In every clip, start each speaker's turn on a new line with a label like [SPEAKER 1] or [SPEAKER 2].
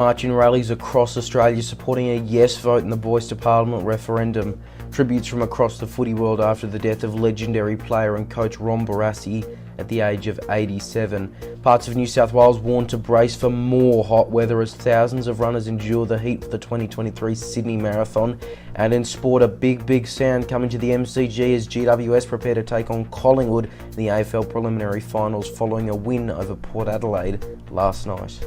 [SPEAKER 1] Marching rallies across Australia supporting a yes vote in the Voice to Parliament referendum. Tributes from across the footy world after the death of legendary player and coach Ron Barassi at the age of 87. Parts of New South Wales warned to brace for more hot weather as thousands of runners endure the heat for the 2023 Sydney Marathon. And in sport, a big sound coming to the MCG as GWS prepare to take on Collingwood in the AFL preliminary finals following a win over Port Adelaide last night.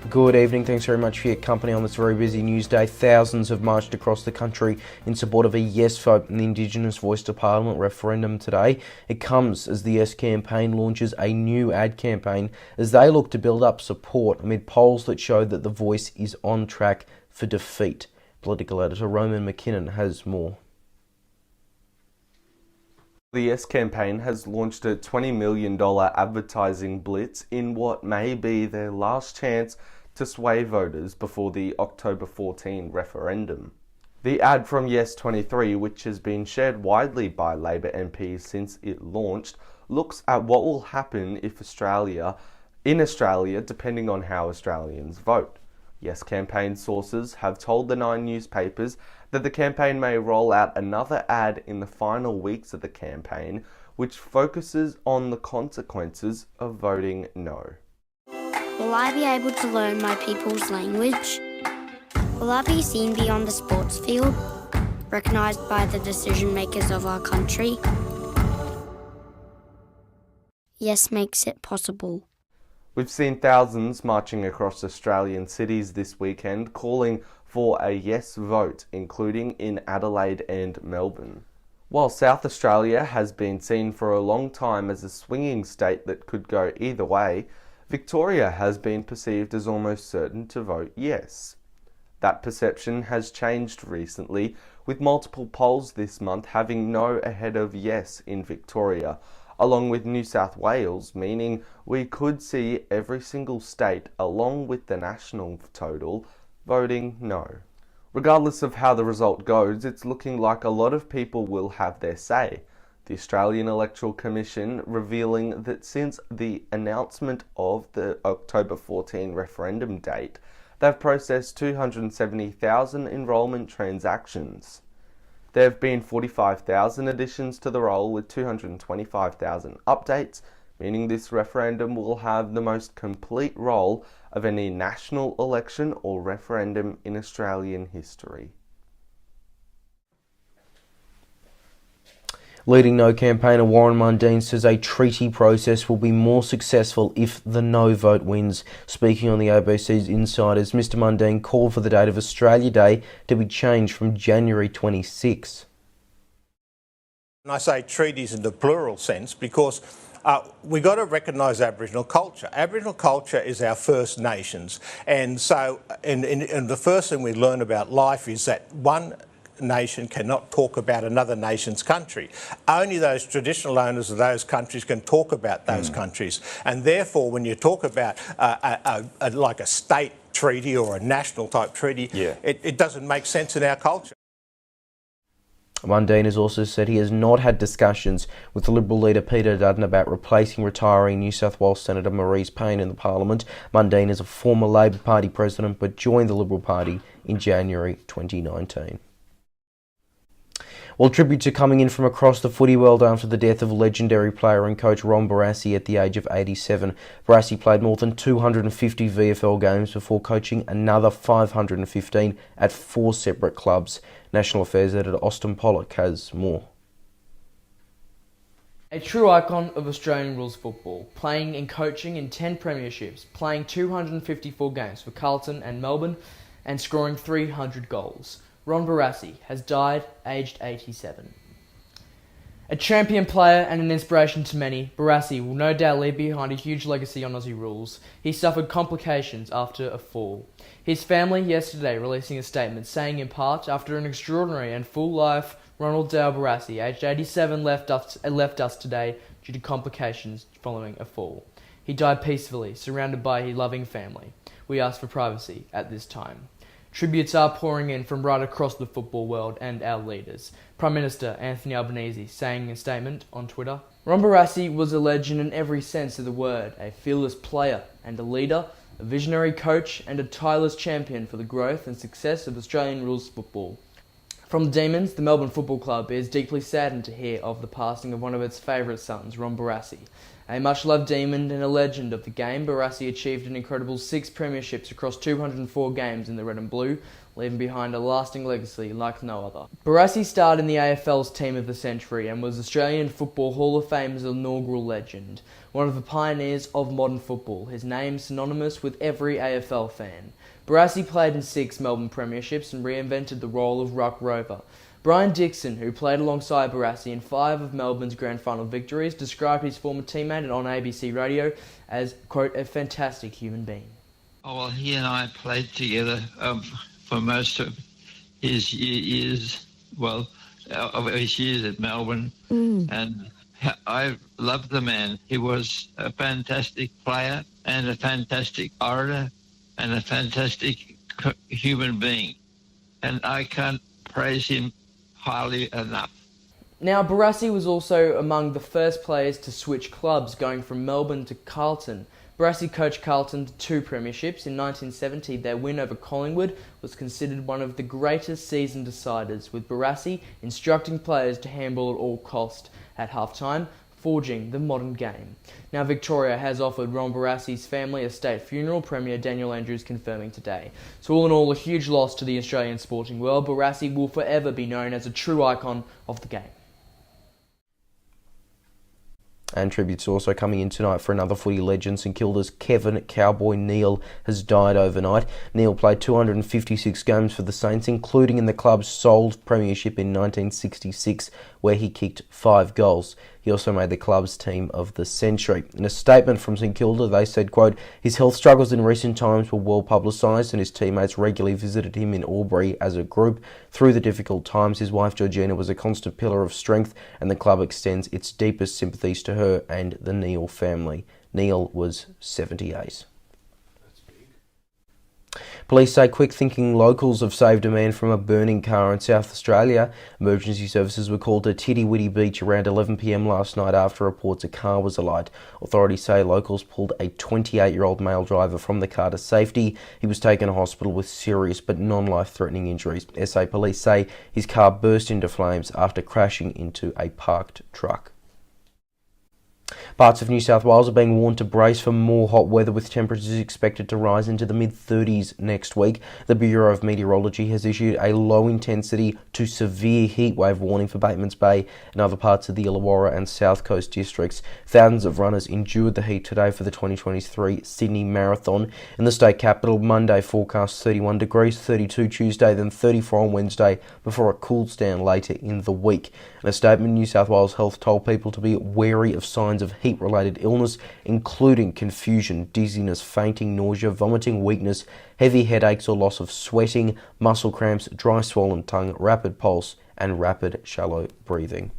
[SPEAKER 1] Good evening, thanks very much for your company on this very busy news day. Thousands have marched across the country in support of a yes vote in the Indigenous Voice to Parliament referendum today. It comes as the Yes campaign launches a new ad campaign as they look to build up support amid polls that show that the Voice is on track for defeat. Political editor Roman McKinnon has more.
[SPEAKER 2] The Yes campaign has launched a $20 million advertising blitz in what may be their last chance to sway voters before the October 14 referendum. The ad from Yes 23, which has been shared widely by Labor MPs since it launched, looks at what will happen if in Australia, depending on how Australians vote. Yes campaign sources have told the 9 newspapers that the campaign may roll out another ad in the final weeks of the campaign, which focuses on the consequences of voting no.
[SPEAKER 3] Will I be able to learn my people's language? Will I be seen beyond the sports field, recognised by the decision makers of our country? Yes makes it possible.
[SPEAKER 2] We've seen thousands marching across Australian cities this weekend calling for a yes vote, including in Adelaide and Melbourne. While South Australia has been seen for a long time as a swinging state that could go either way, Victoria has been perceived as almost certain to vote yes. That perception has changed recently, with multiple polls this month having no ahead of yes in Victoria, along with New South Wales, meaning we could see every single state, along with the national total, voting no. Regardless of how the result goes, it's looking like a lot of people will have their say. The Australian Electoral Commission revealing that since the announcement of the October 14 referendum date, they've processed 270,000 enrolment transactions. There have been 45,000 additions to the roll with 225,000 updates, meaning this referendum will have the most complete roll of any national election or referendum in Australian history.
[SPEAKER 1] Leading No campaigner Warren Mundine says a treaty process will be more successful if the no vote wins. Speaking on the ABC's Insiders, Mr Mundine called for the date of Australia Day to be changed from January 26.
[SPEAKER 4] And I say treaties in the plural sense because we've got to recognise Aboriginal culture. Aboriginal culture is our First Nations. And so and the first thing we learn about life is that one nation cannot talk about another nation's country. Only those traditional owners of those countries can talk about those countries. And therefore, when you talk about like a state treaty or a national type treaty, it doesn't make sense in our culture.
[SPEAKER 1] Mundine has also said he has not had discussions with the Liberal leader Peter Dutton about replacing retiring New South Wales Senator Marise Payne in the Parliament. Mundine is a former Labor Party president but joined the Liberal Party in January 2019. Well, tributes are coming in from across the footy world after the death of legendary player and coach Ron Barassi at the age of 87. Barassi played more than 250 VFL games before coaching another 515 at 4 separate clubs. National Affairs editor Austin Pollock has more.
[SPEAKER 5] A true icon of Australian rules football, playing and coaching in 10 premierships, playing 254 games for Carlton and Melbourne, and scoring 300 goals. Ron Barassi has died aged 87. A champion player and an inspiration to many, Barassi will no doubt leave behind a huge legacy on Aussie rules. He suffered complications after a fall. His family yesterday releasing a statement saying in part, after an extraordinary and full life, Ronald Dale Barassi, aged 87, left us today due to complications following a fall. He died peacefully, surrounded by his loving family. We ask for privacy at this time. Tributes are pouring in from right across the football world and our leaders. Prime Minister Anthony Albanese saying in a statement on Twitter, Ron Barassi was a legend in every sense of the word, a fearless player and a leader, a visionary coach and a tireless champion for the growth and success of Australian rules football. From the Demons, the Melbourne Football Club is deeply saddened to hear of the passing of one of its favourite sons, Ron Barassi. A much-loved demon and a legend of the game, Barassi achieved an incredible 6 premierships across 204 games in the red and blue, leaving behind a lasting legacy like no other. Barassi starred in the AFL's Team of the Century and was Australian Football Hall of Fame's inaugural legend, one of the pioneers of modern football, his name synonymous with every AFL fan. Barassi played in 6 Melbourne premierships and reinvented the role of ruck rover. Brian Dixon, who played alongside Barassi in 5 of Melbourne's grand final victories, described his former teammate on ABC Radio as, quote, a fantastic human being.
[SPEAKER 6] Oh, well, he and I played together for most of his years, of his years at Melbourne, and I loved the man. He was a fantastic player and a fantastic orator and a fantastic human being, and I can't praise him highly enough.
[SPEAKER 5] Now, Barassi was also among the first players to switch clubs, going from Melbourne to Carlton. Barassi coached Carlton to 2 premierships. In 1970, their win over Collingwood was considered one of the greatest season deciders, with Barassi instructing players to handball at all cost at half-time, forging the modern game. Now, Victoria has offered Ron Barassi's family a state funeral, Premier Daniel Andrews confirming today. So all in all, a huge loss to the Australian sporting world. Barassi will forever be known as a true icon of the game.
[SPEAKER 1] And tributes also coming in tonight for another footy legend. St Kilda's Kevin Cowboy Neal has died overnight. Neal played 256 games for the Saints, including in the club's sole premiership in 1966, where he kicked 5 goals. He also made the club's team of the century. In a statement from St Kilda, they said, quote, his health struggles in recent times were well publicised and his teammates regularly visited him in Albury as a group. Through the difficult times, his wife Georgina was a constant pillar of strength and the club extends its deepest sympathies to her and the Neal family. Neal was 78. Police say quick-thinking locals have saved a man from a burning car in South Australia. Emergency services were called to Tiddy-Widdy Beach around 11 p.m. last night after reports a car was alight. Authorities say locals pulled a 28-year-old male driver from the car to safety. He was taken to hospital with serious but non-life-threatening injuries. SA police say his car burst into flames after crashing into a parked truck. Parts of New South Wales are being warned to brace for more hot weather, with temperatures expected to rise into the mid-30s next week. The Bureau of Meteorology has issued a low-intensity to severe heatwave warning for Batemans Bay and other parts of the Illawarra and South Coast districts. Thousands of runners endured the heat today for the 2023 Sydney Marathon. In the state capital, Monday forecast 31 degrees, 32 Tuesday, then 34 on Wednesday, before it cools down later in the week. In a statement, New South Wales Health told people to be wary of signs of heat-related illness, including confusion, dizziness, fainting, nausea, vomiting, weakness, heavy headaches or loss of sweating, muscle cramps, dry swollen tongue, rapid pulse, and rapid shallow breathing.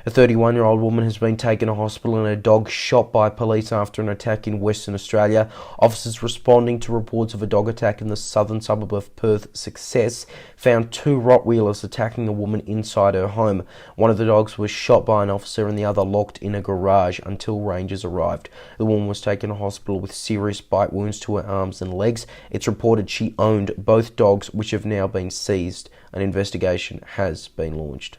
[SPEAKER 1] A 31-year-old woman has been taken to hospital and her dog shot by police after an attack in Western Australia. Officers responding to reports of a dog attack in the southern suburb of Perth Success found 2 Rottweilers attacking a woman inside her home. One of the dogs was shot by an officer and the other locked in a garage until rangers arrived. The woman was taken to hospital with serious bite wounds to her arms and legs. It's reported she owned both dogs, which have now been seized. An investigation has been launched.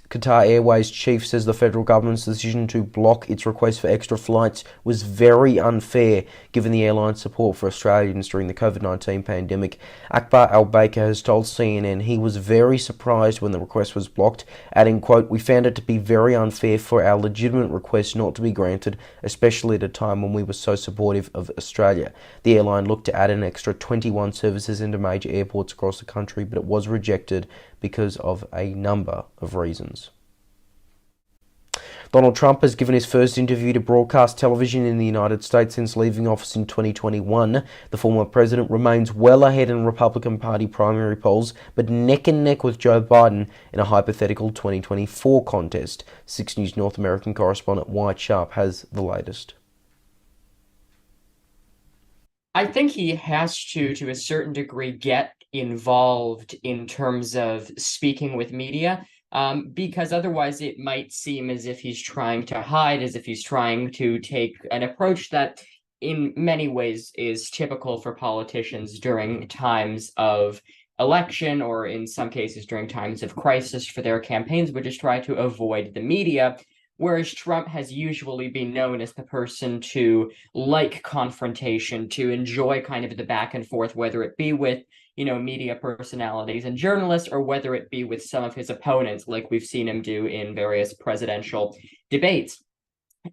[SPEAKER 1] Qatar Airways chief says the federal government's decision to block its request for extra flights was very unfair, given the airline's support for Australians during the COVID-19 pandemic. Akbar Al-Baker has told CNN he was very surprised when the request was blocked, adding, quote, we found it to be very unfair for our legitimate request not to be granted, especially at a time when we were so supportive of Australia. The airline looked to add an extra 21 services into major airports across the country, but it was rejected because of a number of reasons. Donald Trump has given his first interview to broadcast television in the United States since leaving office in 2021. The former president remains well ahead in Republican Party primary polls, but neck and neck with Joe Biden in a hypothetical 2024 contest. 6 News North American correspondent Wyatt Sharp has the latest.
[SPEAKER 7] I think he has to a certain degree, get involved in terms of speaking with media. because otherwise it might seem as if he's trying to hide, as if he's trying to take an approach that in many ways is typical for politicians during times of election, or in some cases during times of crisis for their campaigns, which is try to avoid the media. Whereas Trump has usually been known as the person to like confrontation, to enjoy kind of the back and forth, whether it be with, media personalities and journalists, or whether it be with some of his opponents, like we've seen him do in various presidential debates.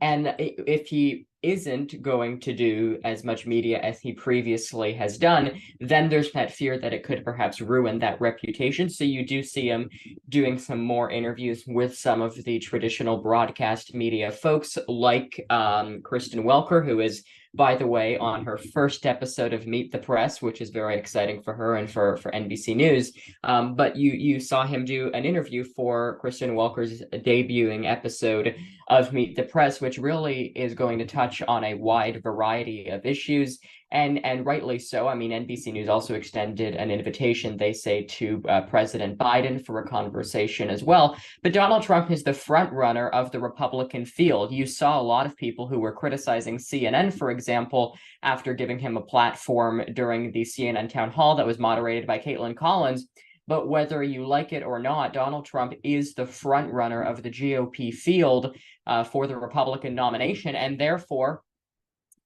[SPEAKER 7] And if he isn't going to do as much media as he previously has done, then there's that fear that it could perhaps ruin that reputation. So you do see him doing some more interviews with some of the traditional broadcast media folks, like Kristen Welker, who is, by the way, on her first episode of Meet the Press, which is very exciting for her and for NBC News. But you saw him do an interview for Kristen Welker's debuting episode of Meet the Press, which really is going to touch on a wide variety of issues, and rightly so. I mean, NBC News also extended an invitation, they say, to President Biden for a conversation as well. But Donald Trump is the front runner of the Republican field. You saw a lot of people who were criticizing CNN, for example, after giving him a platform during the CNN town hall that was moderated by Caitlin Collins. But whether you like it or not, Donald Trump is the front runner of the GOP field for the Republican nomination. And therefore,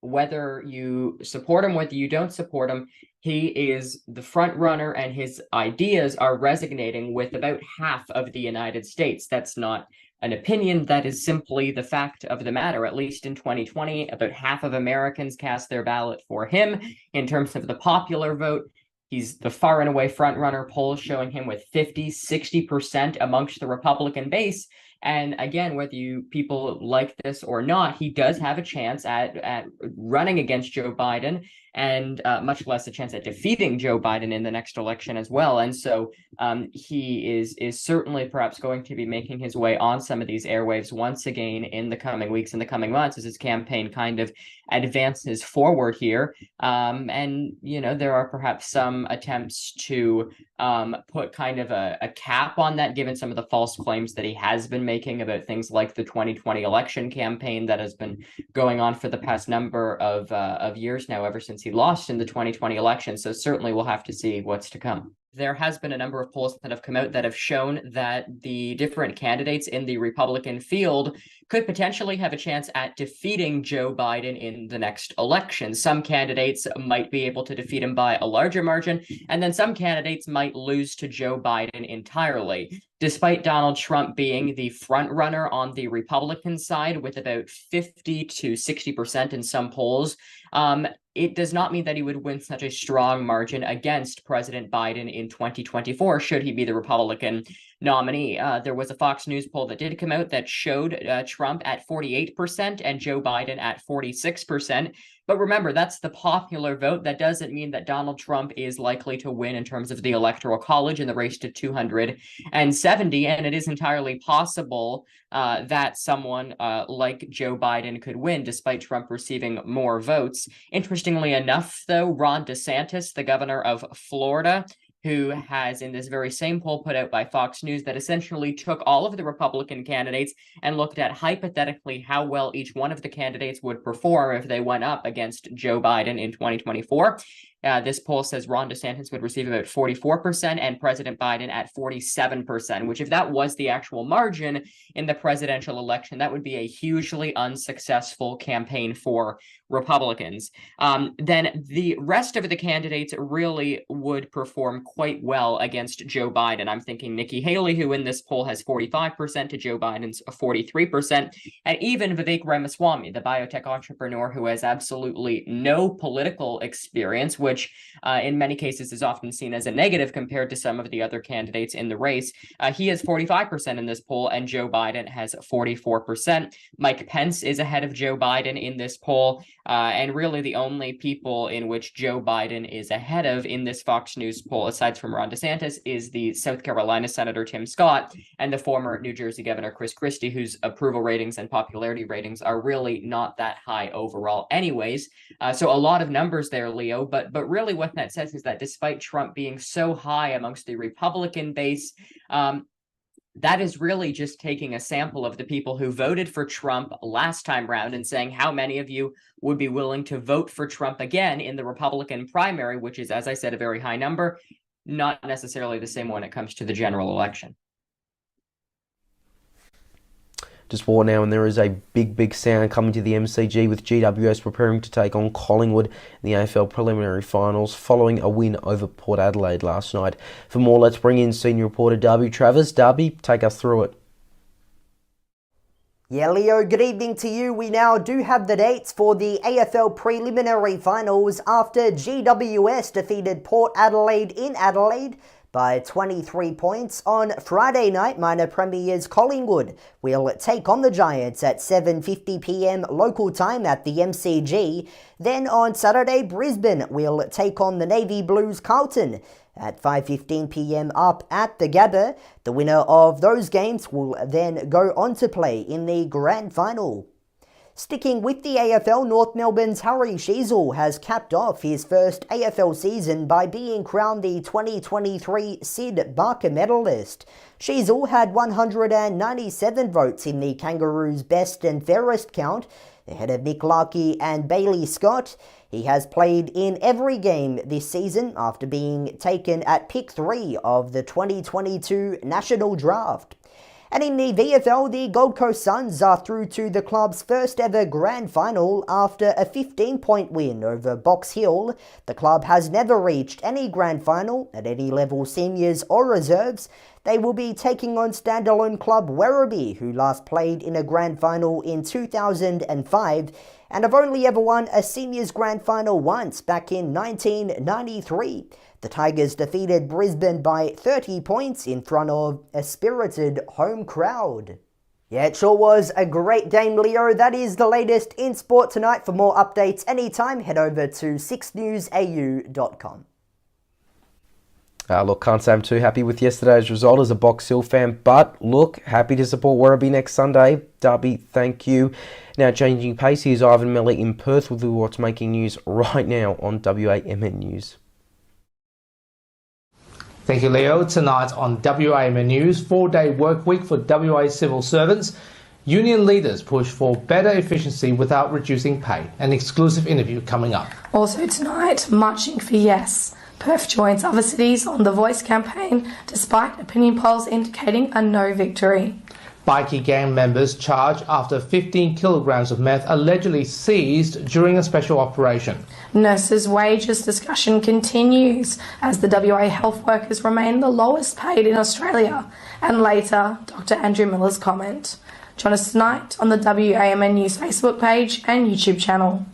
[SPEAKER 7] whether you support him, whether you don't support him, he is the front runner, and his ideas are resonating with about half of the United States. That's not an opinion, that is simply the fact of the matter. At least in 2020, about half of Americans cast their ballot for him. In terms of the popular vote, he's the far and away front runner, polls showing him with 50-60% amongst the Republican base. And again, whether people like this or not, he does have a chance at running against Joe Biden, and much less a chance at defeating Joe Biden in the next election as well. And so he is certainly perhaps going to be making his way on some of these airwaves once again in the coming weeks and the coming months, as his campaign kind of advances forward here. And, there are perhaps some attempts to put kind of a cap on that, given some of the false claims that he has been making about things like the 2020 election campaign that has been going on for the past number of years now, ever since he lost in the 2020 election. So certainly we'll have to see what's to come. There has been a number of polls that have come out that have shown that the different candidates in the Republican field could potentially have a chance at defeating Joe Biden in the next election. Some candidates might be able to defeat him by a larger margin, and then some candidates might lose to Joe Biden entirely. Despite Donald Trump being the front runner on the Republican side with about 50-60% in some polls, it does not mean that he would win such a strong margin against President Biden in 2024, should he be the Republican nominee. There was a Fox News poll that did come out that showed Trump at 48% and Joe Biden at 46%. But remember, that's the popular vote. That doesn't mean that Donald Trump is likely to win in terms of the Electoral College in the race to 270. And it is entirely possible that someone like Joe Biden could win, despite Trump receiving more votes. Interestingly enough, though, Ron DeSantis, the governor of Florida, who has, in this very same poll put out by Fox News, that essentially took all of the Republican candidates and looked at hypothetically how well each one of the candidates would perform if they went up against Joe Biden in 2024. This poll says Ron DeSantis would receive about 44% and President Biden at 47%, which, if that was the actual margin in the presidential election, that would be a hugely unsuccessful campaign for Republicans. Then the rest of the candidates really would perform quite well against Joe Biden. I'm thinking Nikki Haley, who in this poll has 45% to Joe Biden's 43%, and even Vivek Ramaswamy, the biotech entrepreneur who has absolutely no political experience, which in many cases is often seen as a negative compared to some of the other candidates in the race. He has 45% in this poll, and Joe Biden has 44%. Mike Pence is ahead of Joe Biden in this poll, and really the only people in which Joe Biden is ahead of in this Fox News poll, aside from Ron DeSantis, is the South Carolina Senator Tim Scott and the former New Jersey Governor Chris Christie, whose approval ratings and popularity ratings are really not that high overall anyways. So a lot of numbers there, Leo, but really what that says is that despite Trump being so high amongst the Republican base, that is really just taking a sample of the people who voted for Trump last time round and saying how many of you would be willing to vote for Trump again in the Republican primary, which is, as I said, a very high number, not necessarily the same when it comes to the general election.
[SPEAKER 1] To sport now, and there is a big sound coming to the MCG with GWS preparing to take on Collingwood in the AFL preliminary finals following a win over Port Adelaide last night. For more, let's bring in senior reporter Darby Travers. Darby, take us through it.
[SPEAKER 8] Yeah, Leo, good evening to you. We now do have the dates for the AFL preliminary finals after GWS defeated Port Adelaide in Adelaide by 23 points. On Friday night, minor premiers Collingwood will take on the Giants at 7:50 p.m. local time at the MCG. Then on Saturday, Brisbane will take on the Navy Blues Carlton at 5:15 p.m. up at the Gabba. The winner of those games will then go on to play in the grand final. Sticking with the AFL, North Melbourne's Harry Sheezel has capped off his first AFL season by being crowned the 2023 Sid Barker medalist. Sheezel had 197 votes in the Kangaroos' best and fairest count, ahead of Nick Larkey and Bailey Scott. He has played in every game this season after being taken at pick 3 of the 2022 National Draft. And in the VFL, the Gold Coast Suns are through to the club's first ever grand final after a 15-point win over Box Hill. The club has never reached any grand final at any level, seniors or reserves. They will be taking on standalone club Werribee, who last played in a grand final in 2005 and have only ever won a seniors grand final once, back in 1993. The Tigers defeated Brisbane by 30 points in front of a spirited home crowd. Yeah, it sure was a great game, Leo. That is the latest in sport tonight. For more updates anytime, head over to SIXNewsAU.com.
[SPEAKER 1] Look, can't say I'm too happy with yesterday's result as a Box Hill fan, but look, happy to support Werribee next Sunday. Darby, thank you. Now changing pace, here's Ivan Melly in Perth with what's making news right now on WAMN News.
[SPEAKER 9] Thank you, Leo. Tonight on WAMN News, 4-day work week for WA civil servants. Union leaders push for better efficiency without reducing pay. An exclusive interview coming up.
[SPEAKER 10] Also tonight, marching for yes. Perth joins other cities on the Voice campaign, despite opinion polls indicating a no victory.
[SPEAKER 9] Bikie gang members charged after 15 kilograms of meth allegedly seized during a special operation.
[SPEAKER 10] Nurses' wages discussion continues as the WA health workers remain the lowest paid in Australia. And later, Dr. Andrew Miller's comment. Join us tonight on the WAMN News Facebook page and YouTube channel.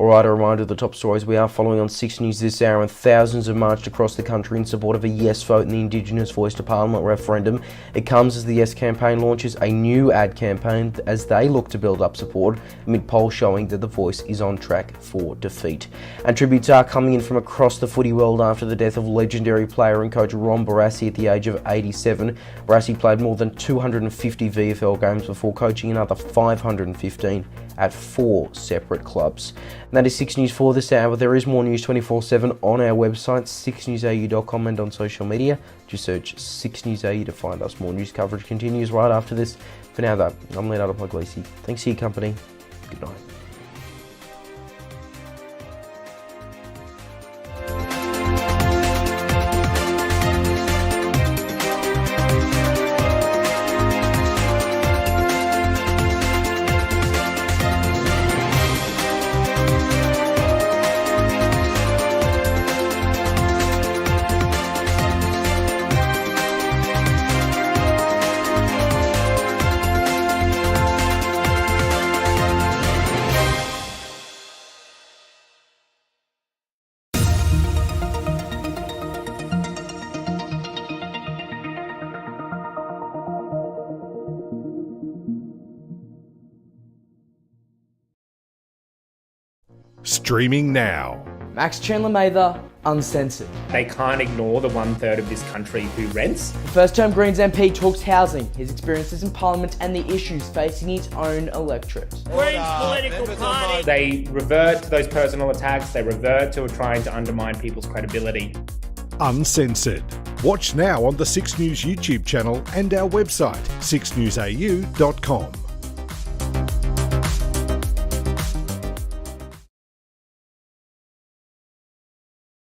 [SPEAKER 1] Alright, a reminder of the top stories we are following on 6 News this hour, and thousands have marched across the country in support of a yes vote in the Indigenous Voice to Parliament referendum. It comes as the Yes campaign launches a new ad campaign as they look to build up support amid polls showing that the Voice is on track for defeat. And tributes are coming in from across the footy world after the death of legendary player and coach Ron Barassi at the age of 87. Barassi played more than 250 VFL games before coaching another 515 at 4 separate clubs. And that is 6 News for this hour. There is more news 24/7 on our website, SIXNewsAU.com, and on social media. Just search 6NewsAU to find us. More news coverage continues right after this. For now though, I'm Leonardo Puglisi. Thanks for your company. Good night.
[SPEAKER 11] Streaming now.
[SPEAKER 5] Max Chandler Mather, Uncensored.
[SPEAKER 12] They can't ignore the 1/3 of this country who rents.
[SPEAKER 5] The first-term Greens MP talks housing, his experiences in Parliament and the issues facing his own electorate.
[SPEAKER 12] Greens political party. They revert to those personal attacks. They revert to trying to undermine people's credibility.
[SPEAKER 11] Uncensored. Watch now on the 6 News YouTube channel and our website, 6NewsAU.com.